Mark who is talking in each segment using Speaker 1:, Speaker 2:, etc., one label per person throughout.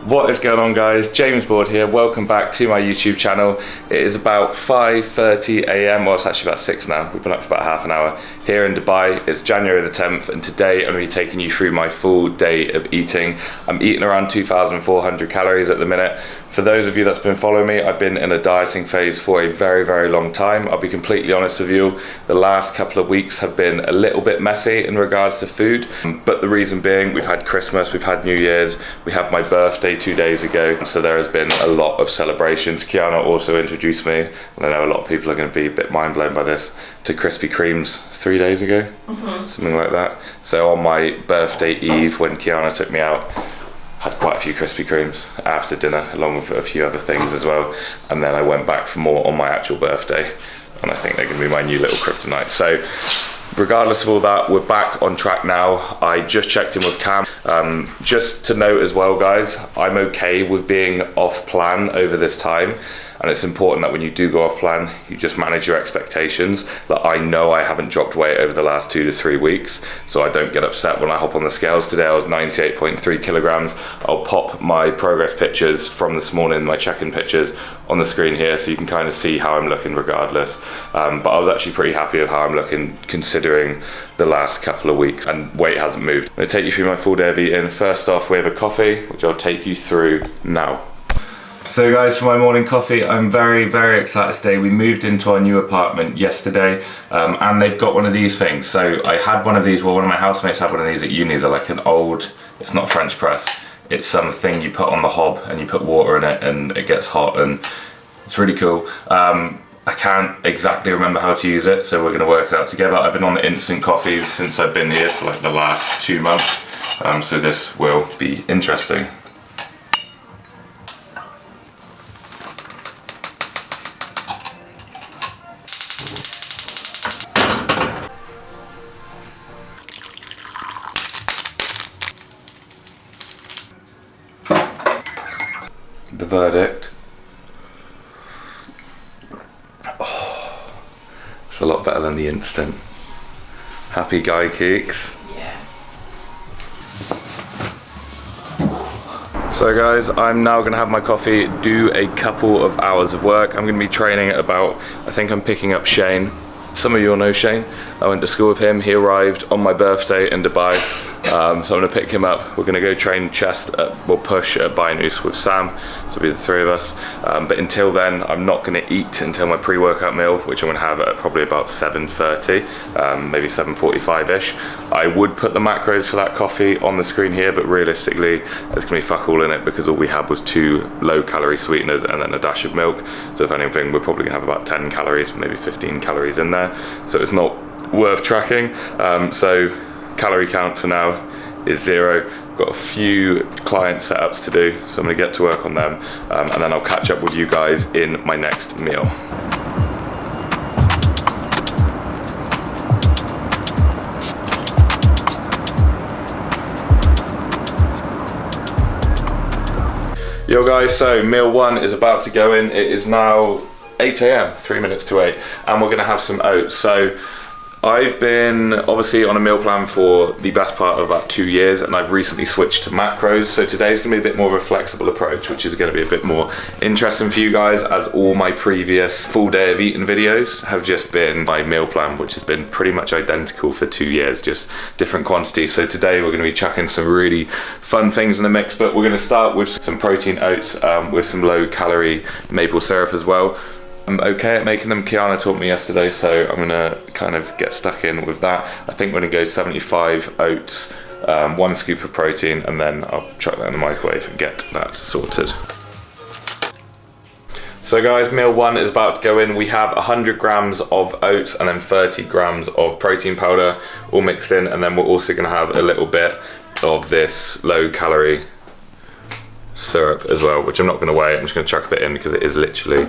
Speaker 1: What is going on, guys? James Board here. Welcome back to my YouTube channel. It is about 5:30 a.m. Well, it's actually about 6 now. We've been up for about half an hour here in Dubai. It's January the 10th, and today I'm going to be taking you through my full day of eating. I'm eating around 2,400 calories at the minute. For those of you that's been following me, I've been in a dieting phase for a very long time. I'll be completely honest with you. The last couple of weeks have been a little bit messy in regards to food, but the reason being, we've had Christmas, we've had New Year's, we had my birthday 2 days ago, so there has been a lot of celebrations. Kiana also introduced me, and I know a lot of people are going to be a bit mind blown by this, to Krispy Kremes 3 days ago, something like that. So on my birthday eve, when Kiana took me out, had quite a few Krispy Kremes after dinner, along with a few other things as well, and then I went back for more on my actual birthday, and I think they're going to be my new little kryptonite. So regardless of all that, we're back on track now. I just checked in with Cam. Just to note as well, guys, I'm okay with being off plan over this time, and it's important that when you do go off plan, you just manage your expectations. Like, I know I haven't dropped weight over the last 2 to 3 weeks, so I don't get upset when I hop on the scales. Today I was 98.3 kilograms. I'll pop my progress pictures from this morning, my check-in pictures, on the screen here, so you can kind of see how I'm looking regardless. But I was actually pretty happy with how I'm looking considering the last couple of weeks, and weight hasn't moved. I'm going to take you through my full day of eating. First off, we have a coffee, which I'll take you through now. So guys, for my morning coffee, I'm very excited today. We moved into our new apartment yesterday, and they've got one of these things. So I had one of these, well, one of my housemates had one of these at uni. They're like an old, it's not French press, it's something you put on the hob and you put water in it and it gets hot, and it's really cool. I can't exactly remember how to use it, so we're gonna work it out together. I've been on the instant coffees since I've been here for like the last 2 months, so this will be interesting. The verdict. Oh, it's a lot better than the instant. Happy guy cakes.
Speaker 2: Yeah.
Speaker 1: So guys, I'm now gonna have my coffee, do a couple of hours of work. I'm gonna be training at about, I think I'm picking up Shane. Some of you will know Shane. I went to school with him. He arrived on my birthday in Dubai. So I'm gonna pick him up. We're gonna go train chest push at Binus with Sam. So it'll be the three of us. But until then, I'm not gonna eat until my pre-workout meal, which I'm gonna have at probably about 7:30, maybe 7:45-ish. I would put the macros for that coffee on the screen here, but realistically, there's gonna be fuck all in it because all we had was 2 low-calorie sweeteners and then a dash of milk. So if anything, we're probably gonna have about 10 calories, maybe 15 calories in there. So it's not worth tracking. So calorie count for now is 0. Got a few client setups to do, so I'm gonna get to work on them, and then I'll catch up with you guys in my next meal. Yo guys, so meal 1 is about to go in. It is now 8 a.m, 3 minutes to 8, and we're gonna have some oats. So I've been obviously on a meal plan for the best part of about 2 years, and I've recently switched to macros. So today's gonna be a bit more of a flexible approach, which is gonna be a bit more interesting for you guys, as all my previous full day of eating videos have just been my meal plan, which has been pretty much identical for 2 years, just different quantities. So today we're gonna be chucking some really fun things in the mix, but we're gonna start with some protein oats with some low calorie maple syrup as well. I'm okay at making them. Kiana taught me yesterday, so I'm gonna kind of get stuck in with that. I think we're gonna go 75 oats, 1 scoop of protein, and then I'll chuck that in the microwave and get that sorted. So guys, meal 1 is about to go in. We have 100 grams of oats and then 30 grams of protein powder all mixed in, and then we're also gonna have a little bit of this low calorie syrup as well, which I'm not going to weigh. I'm just going to chuck a bit in because it is literally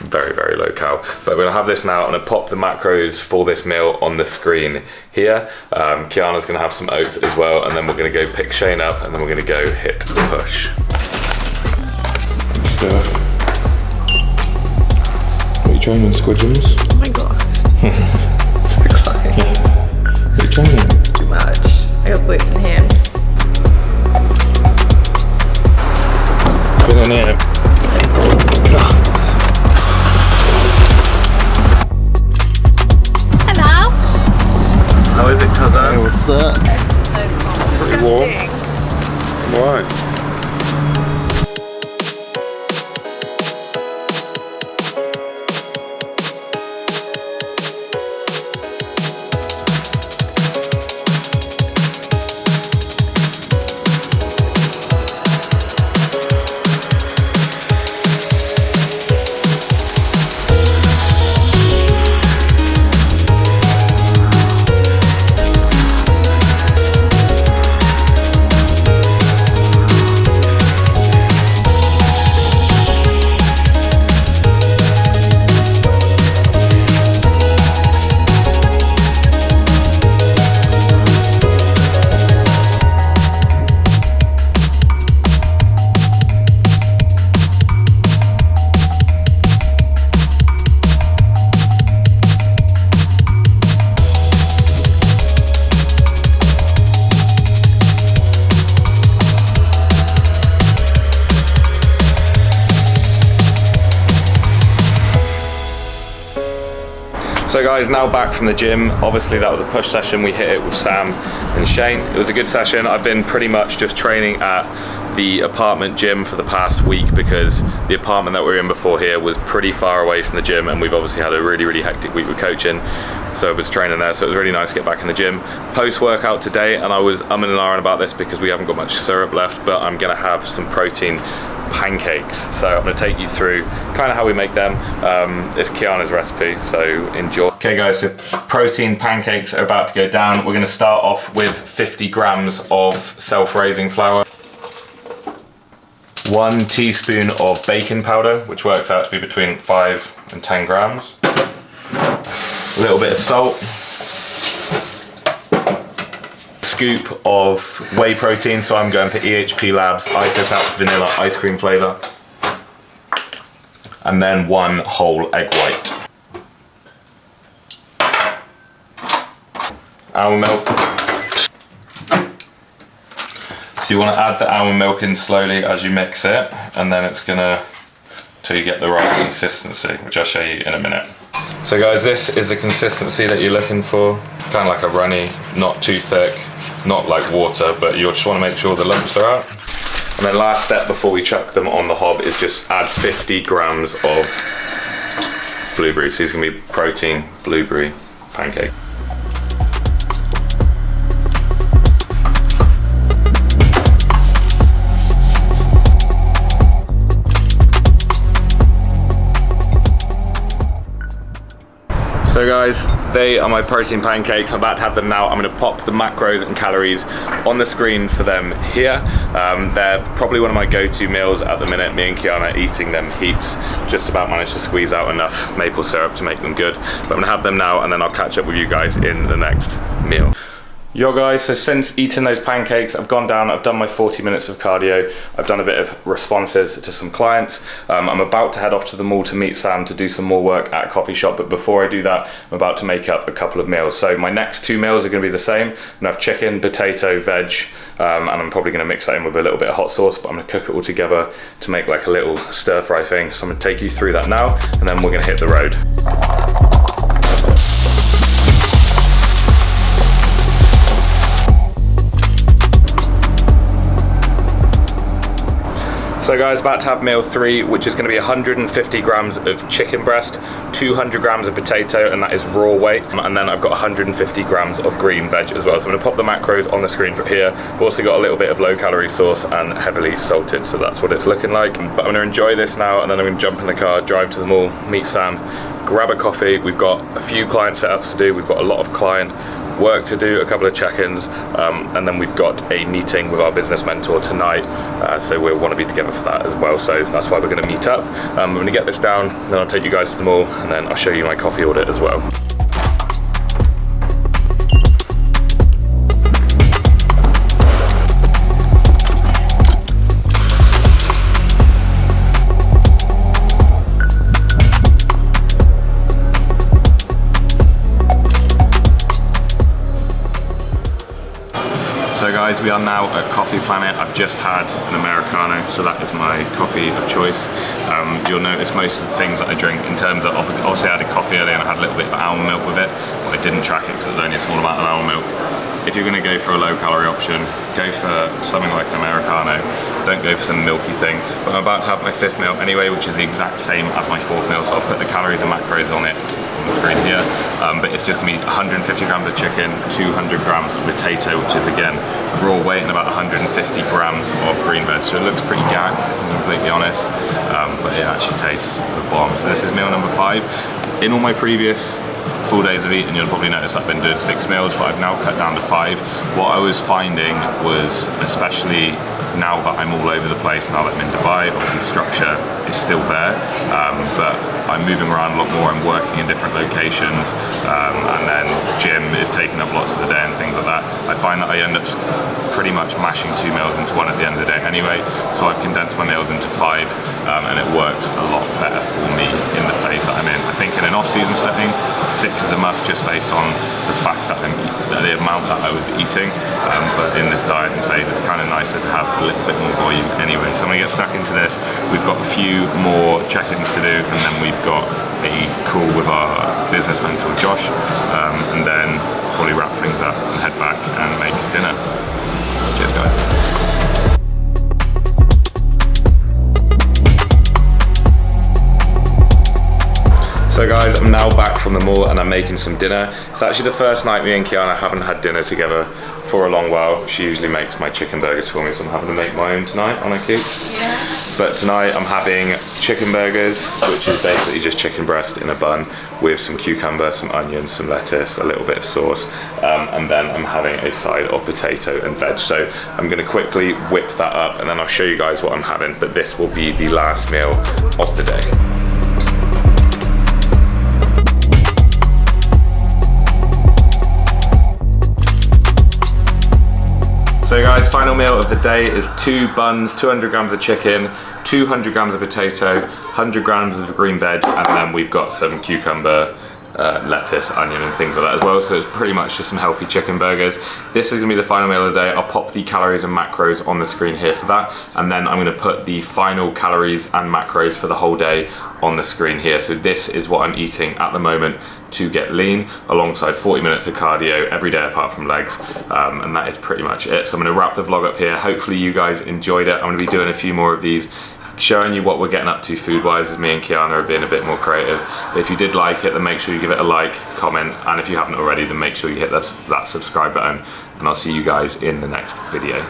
Speaker 1: very low cal. But we're going to have this now. I'm going to pop the macros for this meal on the screen here. Kiana's going to have some oats as well, and then we're going to go pick Shane up, and then we're going to go hit the push. What are you training, Squidgems?
Speaker 2: Oh my god. So close.
Speaker 1: What are you training?
Speaker 2: Too much. I got glutes and hams.
Speaker 1: in here.
Speaker 3: Hello.
Speaker 1: How is it, cousin?
Speaker 2: Hey, what's up?
Speaker 3: Pretty
Speaker 2: warm. Right.
Speaker 1: So guys, now back from the gym. Obviously that was a push session. We hit it with Sam and Shane. It was a good session. I've been pretty much just training at the apartment gym for the past week because the apartment that we were in before here was pretty far away from the gym, and we've obviously had a really hectic week with coaching. So I was training there, so it was really nice to get back in the gym. Post-workout today, and I was umming and ahhing about this because we haven't got much syrup left, but I'm gonna have some protein pancakes. So I'm going to take you through kind of how we make them. It's Kiana's recipe, so enjoy. Okay guys, so protein pancakes are about to go down. We're going to start off with 50 grams of self-raising flour, 1 teaspoon of baking powder, which works out to be between 5 and 10 grams, a little bit of salt, scoop of whey protein, so I'm going for EHP Labs Isocap Vanilla Ice Cream flavour, and then 1 whole egg white. Almond milk. So you want to add the almond milk in slowly as you mix it, and then it's gonna, till you get the right consistency, which I'll show you in a minute. So guys, this is the consistency that you're looking for. It's kind of like a runny, not too thick, not like water, but you just want to make sure the lumps are out. And then last step before we chuck them on the hob is just add 50 grams of blueberries. So these are going to be protein blueberry pancake. So guys, they are my protein pancakes. I'm about to have them now. I'm gonna pop the macros and calories on the screen for them here. They're probably one of my go-to meals at the minute. Me and Kiana are eating them heaps. Just about managed to squeeze out enough maple syrup to make them good. But I'm gonna have them now, and then I'll catch up with you guys in the next meal. Yo guys, so since eating those pancakes, I've gone down, I've done my 40 minutes of cardio, I've done a bit of responses to some clients. I'm about to head off to the mall to meet Sam to do some more work at a coffee shop, but before I do that, I'm about to make up a couple of meals. So my next 2 meals are gonna be the same. I'm gonna have chicken, potato, veg, and I'm probably gonna mix that in with a little bit of hot sauce, but I'm gonna cook it all together to make like a little stir fry thing. So I'm gonna take you through that now, and then we're gonna hit the road. So guys, about to have meal 3, which is going to be 150 grams of chicken breast, 200 grams of potato, and that is raw weight, and then I've got 150 grams of green veg as well. So I'm going to pop the macros on the screen for here. I've also got a little bit of low calorie sauce and heavily salted, so that's what it's looking like. But I'm going to enjoy this now, and then I'm going to jump in the car, drive to the mall, meet Sam, grab a coffee. We've got a few client setups to do. We've got a lot of client work to do, a couple of check-ins, and then we've got a meeting with our business mentor tonight, so we'll want to be together for that as well. So that's why we're going to meet up. I'm going to get this down, then I'll take you guys to the mall, and then I'll show you my coffee order as well. So guys, we are now at Coffee Planet. I've just had an Americano, so that is my coffee of choice. You'll notice most of the things that I drink in terms of, obviously I had a coffee earlier and I had a little bit of almond milk with it, but I didn't track it because it was only a small amount of almond milk. If you're going to go for a low calorie option, go for something like an Americano. Don't go for some milky thing. But I'm about to have my 5th meal anyway, which is the exact same as my 4th meal, so I'll put the calories and macros on it on the screen here. But it's just going to be 150 grams of chicken, 200 grams of potato, which is again raw weight, and about 150 grams of green veg. So it looks pretty gag, if I'm completely honest, but it actually tastes the bomb. So this is meal number 5. In all my previous full days of eating, you'll probably notice I've been doing 6 meals, but I've now cut down to 5. What I was finding was, especially now that I'm all over the place, now that I'm in Dubai, obviously structure is still there, but I'm moving around a lot more, I'm working in different locations, and then gym is taking up lots of the day and things like that. I find that I end up pretty much mashing 2 meals into one at the end of the day anyway, so I've condensed my meals into 5, and it works a lot better for me in the phase that I'm in. I think in an off-season setting, 6 is a must just based on the fact that the amount that I was eating, but in this dieting phase it's kind of nicer to have a little bit more volume anyway. So I'm going to get stuck into this. We've got a few more check-ins to do, and then we've got a call with our business mentor Josh, and then probably wrap things up and head back and make dinner. Cheers guys. So guys, I'm now back from the mall and I'm making some dinner. It's actually the first night me and Kiana haven't had dinner together for a long while. She usually makes my chicken burgers for me, so I'm having to make my own tonight on a cube. Yeah. But tonight I'm having chicken burgers, which is basically just chicken breast in a bun with some cucumber, some onions, some lettuce, a little bit of sauce, and then I'm having a side of potato and veg. So I'm gonna quickly whip that up and then I'll show you guys what I'm having, but this will be the last meal of the day. So guys, final meal of the day is 2 buns, 200 grams of chicken, 200 grams of potato, 100 grams of green veg, and then we've got some cucumber, lettuce, onion and things like that as well. So it's pretty much just some healthy chicken burgers. This is gonna be the final meal of the day. I'll pop the calories and macros on the screen here for that, and then I'm gonna put the final calories and macros for the whole day on the screen here. So this is what I'm eating at the moment to get lean, alongside 40 minutes of cardio every day apart from legs, and that is pretty much it. So I'm gonna wrap the vlog up here. Hopefully you guys enjoyed it. I'm gonna be doing a few more of these, showing you what we're getting up to food wise, as me and Kiana are being a bit more creative. But if you did like it, then make sure you give it a like, comment, and if you haven't already, then make sure you hit that subscribe button, and I'll see you guys in the next video.